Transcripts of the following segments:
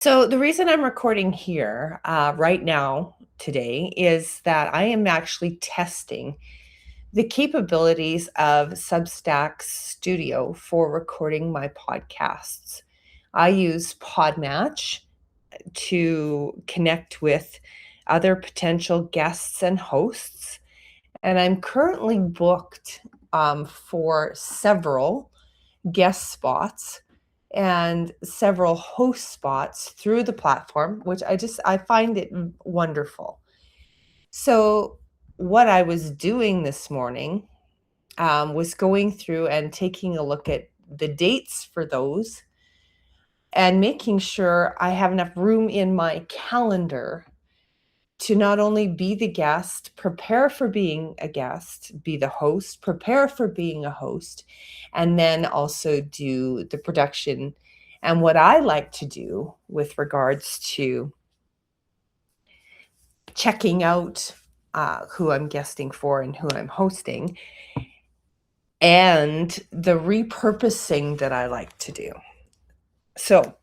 So the reason I'm recording here right now today is that I am actually testing the capabilities of Substack Studio for recording my podcasts. I use Podmatch to connect with other potential guests and hosts, and I'm currently booked for several guest spots and several host spots through the platform, which I find it wonderful. So what I was doing this morning was going through and taking a look at the dates for those and making sure I have enough room in my calendar to not only be the guest, prepare for being a guest, be the host, prepare for being a host, and then also do the production. And what I like to do with regards to checking out who I'm guesting for and who I'm hosting, and the repurposing that I like to do. So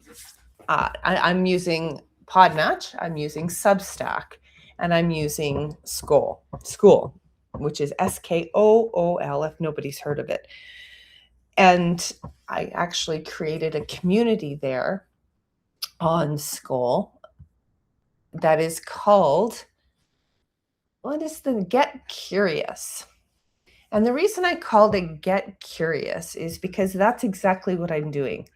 I'm using Podmatch, I'm using Substack, and I'm using School, which is Skool, if nobody's heard of it. And I actually created a community there on School that is called, what is the Get Curious? And the reason I called it Get Curious is because that's exactly what I'm doing.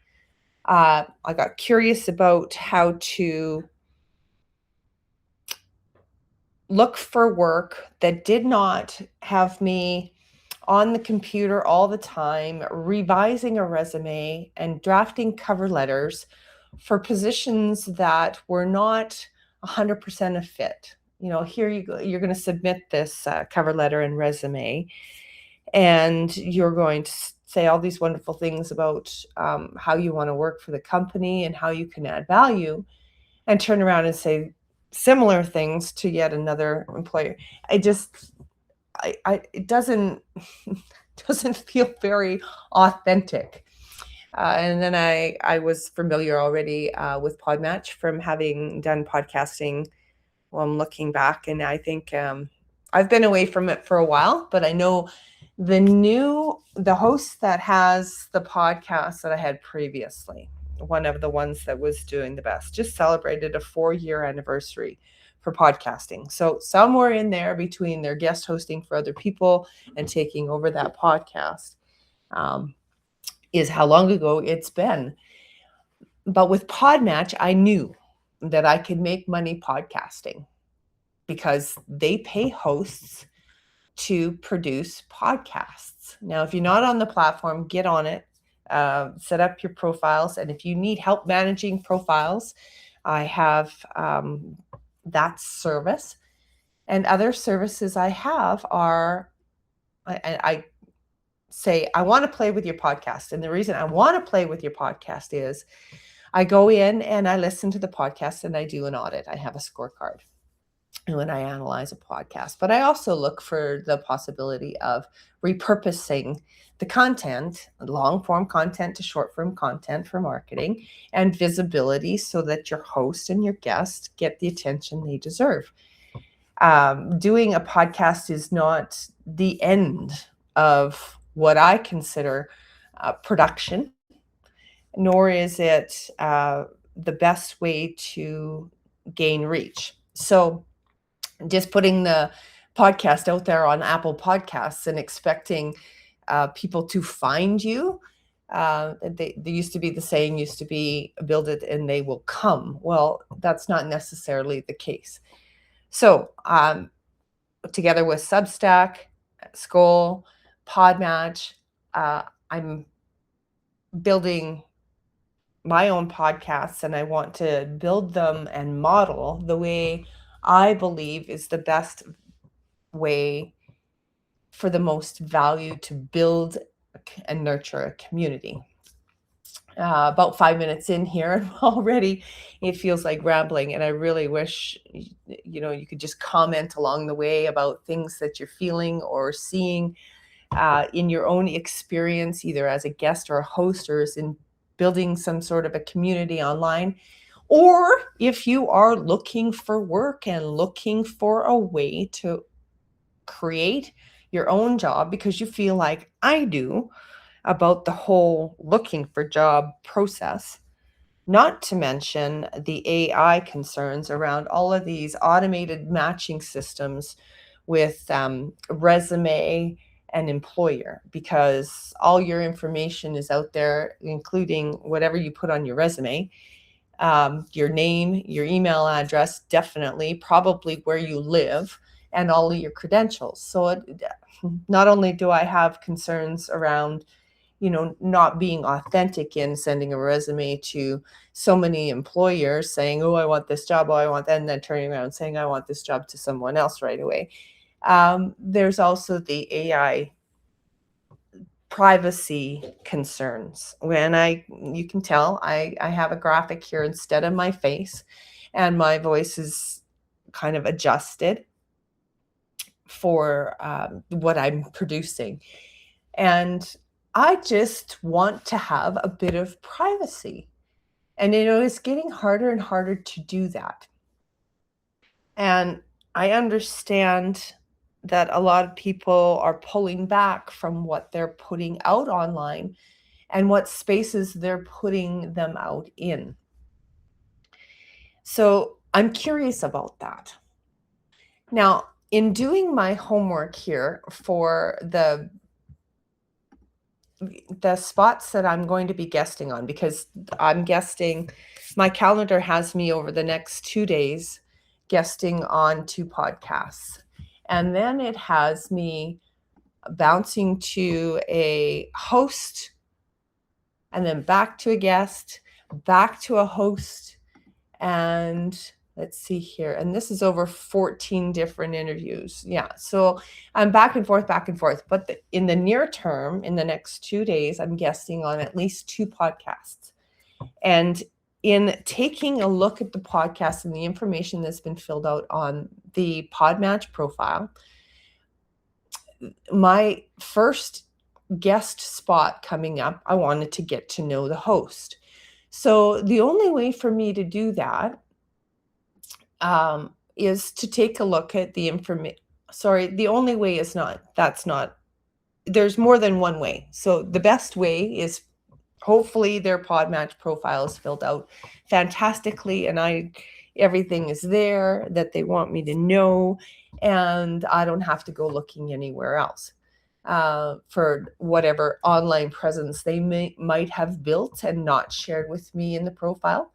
I got curious about how to look for work that did not have me on the computer all the time, revising a resume and drafting cover letters for positions that were not 100% a fit. You know, here you go, you're going to submit this cover letter and resume, and you're going to say all these wonderful things about how you want to work for the company and how you can add value, and turn around and say similar things to yet another employer. It doesn't doesn't feel very authentic. And then I was familiar already with Podmatch from having done podcasting. Well, I'm looking back, and I think I've been away from it for a while, but I know the host that has the podcast that I had previously, one of the ones that was doing the best, just celebrated a 4-year anniversary for podcasting. So somewhere in there between their guest hosting for other people and taking over that podcast is how long ago it's been. But with Podmatch, I knew that I could make money podcasting because they pay hosts to produce podcasts. Now, if you're not on the platform, get on it, set up your profiles. And if you need help managing profiles, I have that service. And other services I have are, I say, I want to play with your podcast. And the reason I want to play with your podcast is I go in and I listen to the podcast and I do an audit. I have a scorecard when I analyze a podcast, but I also look for the possibility of repurposing the content, long form content to short form content for marketing and visibility so that your host and your guests get the attention they deserve. Doing a podcast is not the end of what I consider production, nor is it the best way to gain reach. So just putting the podcast out there on Apple Podcasts and expecting people to find you. They used to be, the saying used to be, build it and they will come. Well, that's not necessarily the case. So together with Substack, Skool, Podmatch, I'm building my own podcasts, and I want to build them and model the way I believe is the best way for the most value to build and nurture a community. About 5 minutes in here, and already it feels like rambling, and I really wish you could just comment along the way about things that you're feeling or seeing in your own experience, either as a guest or a host, or as in building some sort of a community online, Or if you are looking for work and looking for a way to create your own job because you feel like I do about the whole looking for job process, not to mention the AI concerns around all of these automated matching systems with resume and employer, because all your information is out there, including whatever you put on your resume, your name, your email address, definitely, probably where you live, and all of your credentials. So not only do I have concerns around, not being authentic in sending a resume to so many employers saying, oh, I want this job, oh, I want that, and then turning around saying, I want this job to someone else right away. There's also the AI privacy concerns. You can tell I have a graphic here instead of my face, and my voice is kind of adjusted for what I'm producing. And I just want to have a bit of privacy. And, it's getting harder and harder to do that. And I understand that a lot of people are pulling back from what they're putting out online and what spaces they're putting them out in. So I'm curious about that. Now, in doing my homework here for the spots that I'm going to be guesting on, because I'm guesting, my calendar has me over the next 2 days guesting on 2 podcasts. And then it has me bouncing to a host, and then back to a guest, back to a host, and let's see here. And this is over 14 different interviews. Yeah. So I'm back and forth, back and forth. But in the near term, in the next 2 days, I'm guesting on at least 2 podcasts. And in taking a look at the podcast and the information that's been filled out on the Podmatch profile, my first guest spot coming up, I wanted to get to know the host. So the only way for me to do that is to take a look at the information. Sorry, the only way is there's more than one way. So the best way is hopefully their Podmatch profile is filled out fantastically and everything is there that they want me to know, and I don't have to go looking anywhere else for whatever online presence they might have built and not shared with me in the profile.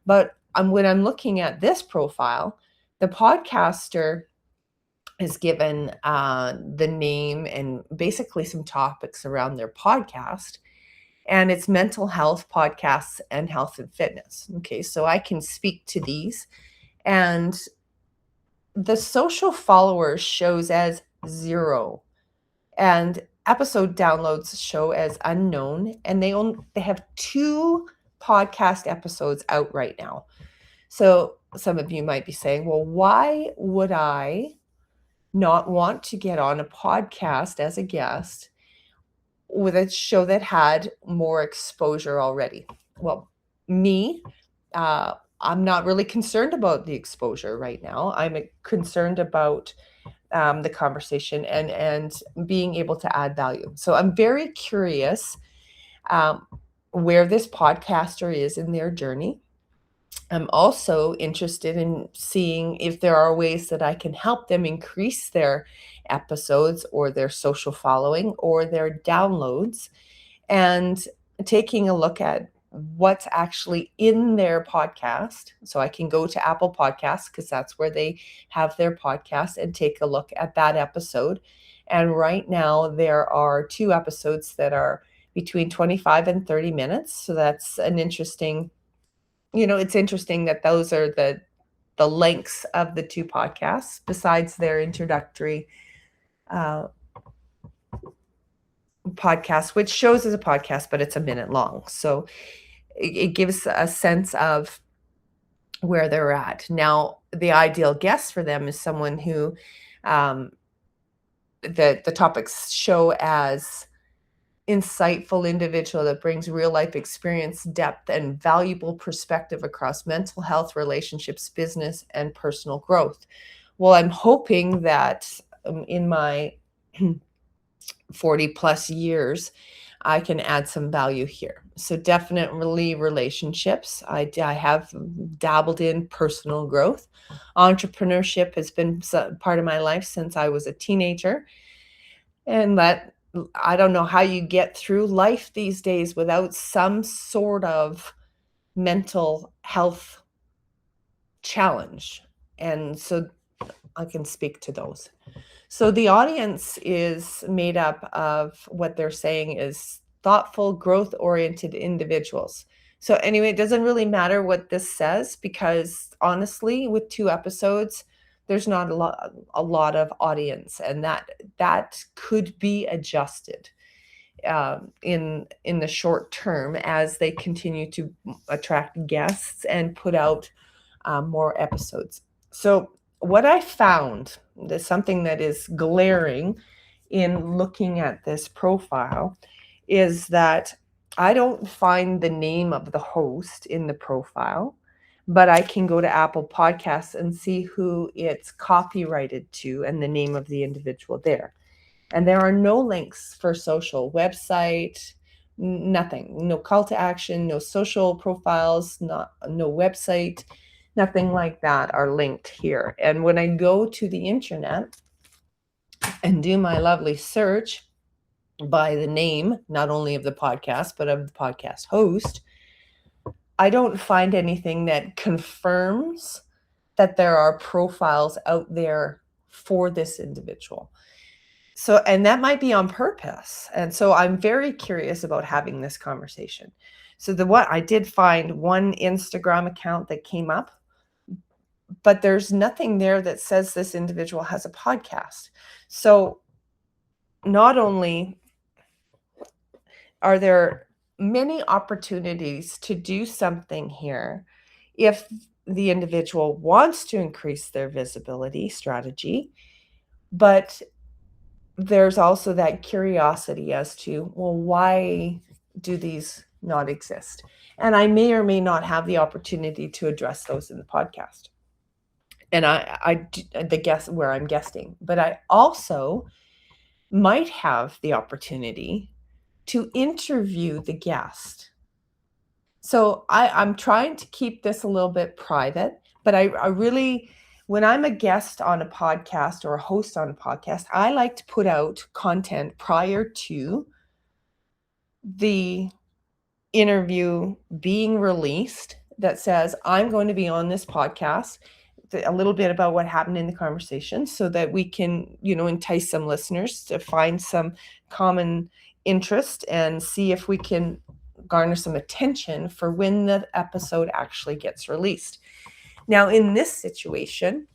But when I'm looking at this profile, the podcaster is given the name and basically some topics around their podcast. And it's mental health podcasts and health and fitness. Okay, so I can speak to these. And the social followers shows as 0. And episode downloads show as unknown. And they have 2 podcast episodes out right now. So some of you might be saying, well, why would I not want to get on a podcast as a guest with a show that had more exposure already? Well, I'm not really concerned about the exposure right now. I'm concerned about the conversation and being able to add value. So I'm very curious where this podcaster is in their journey. I'm also interested in seeing if there are ways that I can help them increase their episodes or their social following or their downloads, and taking a look at what's actually in their podcast. So I can go to Apple Podcasts because that's where they have their podcast, and take a look at that episode. And right now there are 2 episodes that are between 25 and 30 minutes. So that's an interesting, it's interesting that those are the lengths of the 2 podcasts, besides their introductory podcast, which shows as a podcast, but it's a minute long. So it gives a sense of where they're at. Now, the ideal guest for them is someone who the topics show as insightful individual that brings real life experience, depth, and valuable perspective across mental health, relationships, business, and personal growth. Well, I'm hoping that in my 40 plus years, I can add some value here. So definitely relationships. I have dabbled in personal growth. Entrepreneurship has been part of my life since I was a teenager. And that I don't know how you get through life these days without some sort of mental health challenge. And so I can speak to those. So the audience is made up of what they're saying is thoughtful, growth oriented individuals. So, anyway, it doesn't really matter what this says because honestly, with 2 episodes, there's not a lot of audience, and that could be adjusted in the short term as they continue to attract guests and put out more episodes. So what I found, there's something that is glaring in looking at this profile, is that I don't find the name of the host in the profile, but I can go to Apple Podcasts and see who it's copyrighted to and the name of the individual there. And there are no links for social website, nothing, no call to action, no social profiles, no website, nothing like that are linked here. And when I go to the internet and do my lovely search by the name, not only of the podcast, but of the podcast host, I don't find anything that confirms that there are profiles out there for this individual. So, and that might be on purpose. And so I'm very curious about having this conversation. So what I did find one Instagram account that came up, but there's nothing there that says this individual has a podcast. So not only are there many opportunities to do something here if the individual wants to increase their visibility strategy, but there's also that curiosity as to, well, why do these not exist? And I may or may not have the opportunity to address those in the podcast. And the guess where I'm guesting, but I also might have the opportunity to interview the guest. So I'm trying to keep this a little bit private, but I really, when I'm a guest on a podcast or a host on a podcast, I like to put out content prior to the interview being released that says, I'm going to be on this podcast, a little bit about what happened in the conversation so that we can, entice some listeners to find some common interest and see if we can garner some attention for when the episode actually gets released. Now, in this situation,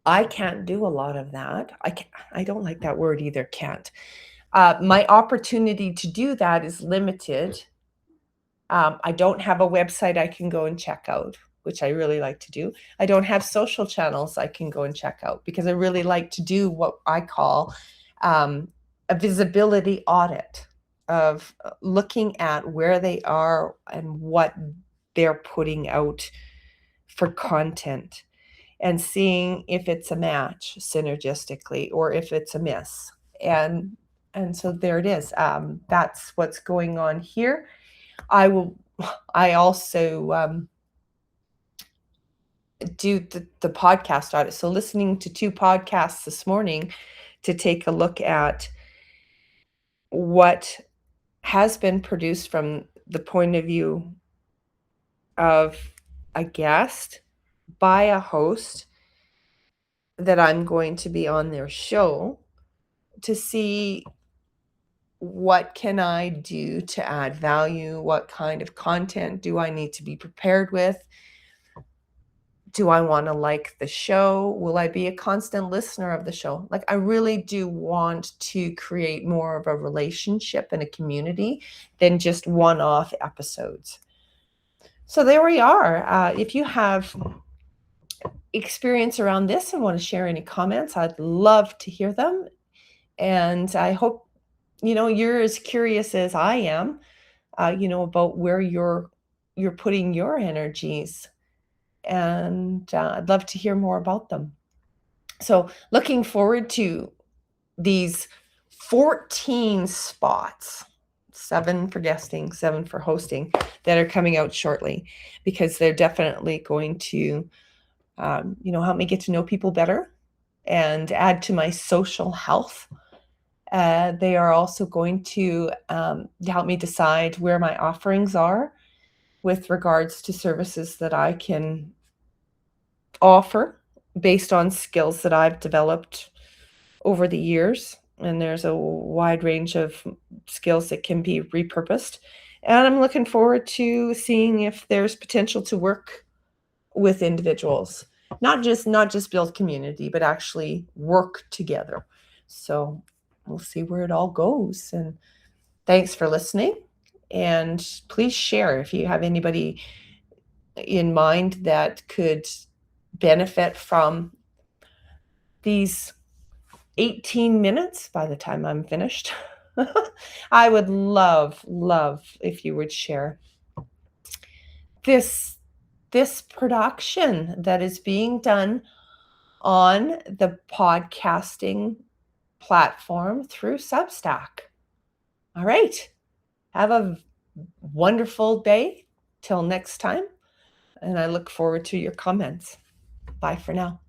I can't do a lot of that. I don't like that word either, can't. My opportunity to do that is limited. I don't have a website I can go and check out, which I really like to do. I don't have social channels I can go and check out because I really like to do what I call a visibility audit of looking at where they are and what they're putting out for content and seeing if it's a match synergistically or if it's a miss. And so there it is. That's what's going on here. I also do the podcast audit. So listening to 2 podcasts this morning to take a look at what has been produced from the point of view of a guest by a host that I'm going to be on their show to see what can I do to add value? What kind of content do I need to be prepared with? Do I want to like the show? Will I be a constant listener of the show? Like, I really do want to create more of a relationship and a community than just one-off episodes. So there we are. If you have experience around this and want to share any comments, I'd love to hear them. And I hope you're as curious as I am, about where you're putting your energies, and I'd love to hear more about them. So, looking forward to these 14 spots, 7 for guesting, 7 for hosting, that are coming out shortly, because they're definitely going to, help me get to know people better and add to my social health. They are also going to help me decide where my offerings are with regards to services that I can offer based on skills that I've developed over the years. And there's a wide range of skills that can be repurposed. And I'm looking forward to seeing if there's potential to work with individuals, not just build community, but actually work together. So we'll see where it all goes. And thanks for listening. And please share if you have anybody in mind that could benefit from these 18 minutes by the time I'm finished. I would love if you would share this production that is being done on the podcasting platform through Substack. All right. Have a wonderful day till next time, and I look forward to your comments. Bye for now.